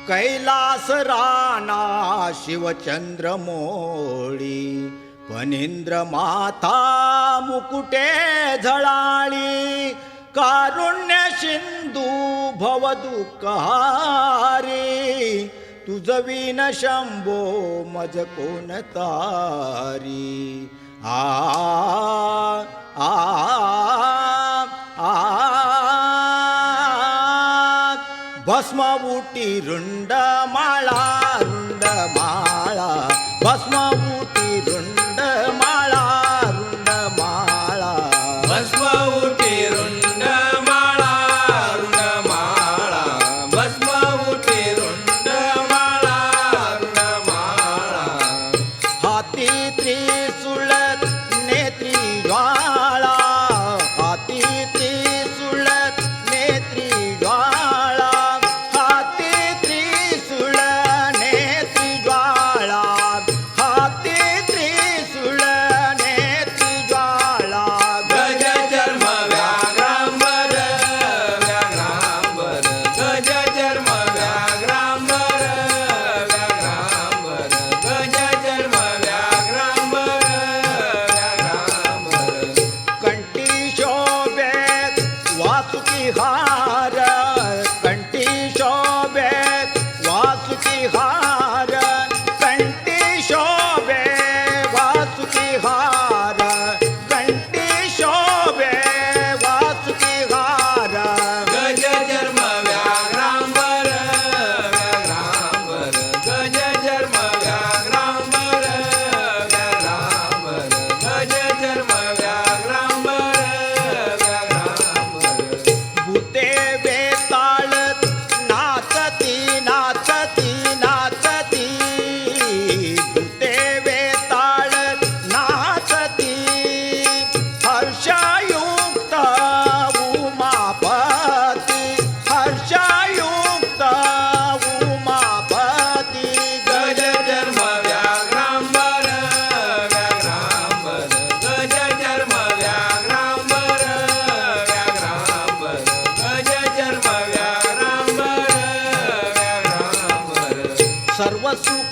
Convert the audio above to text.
कैलास राणा शिवचंद्र मोळी फणींद्र माथा मुकुटे झळाळी कारुण्य सिंधू भवदुःखहारी तुझ विन शंभो मज कोण तारी आ आ आ भस्मबुटी रुंड माळा भस्मबुटी रुंड माळा भस्मबुटी रुंड माळा भस्मबुटी रुंड माळा हाती त्रिशूळ नेत्री ज्वाळा हाती त्रिशूळ नेत्री ज्वाळा हाती त्रिशूळ नेत्री ज्वाळा हाती त्रिशूळ नेत्री ज्वाळा गज चर्म व्याघ्रांबर गज चर्म व्याघ्रांबर गज चर्म व्याघ्रांबर कंठी शोभे वासुकी हार कंठी शोभे वासुकी हार कंठी शोभे वासुकी हार कंठी शोभे वासुकी हार गज चर्म व्याघ्रांबर गज चर्म व्याघ्रांबर गज चर्म व्याघ्रांबर भूते वेताळ नाचती नाचती नाचती भूते वेताळ नाचती हर्षयुक्त उमापती हर्षयुक्त उमापती गज चर्म व्याघ्रांबर गज चर्म व्याघ्रांबर गज चर्म व्याघ्रांबर सर्व सुख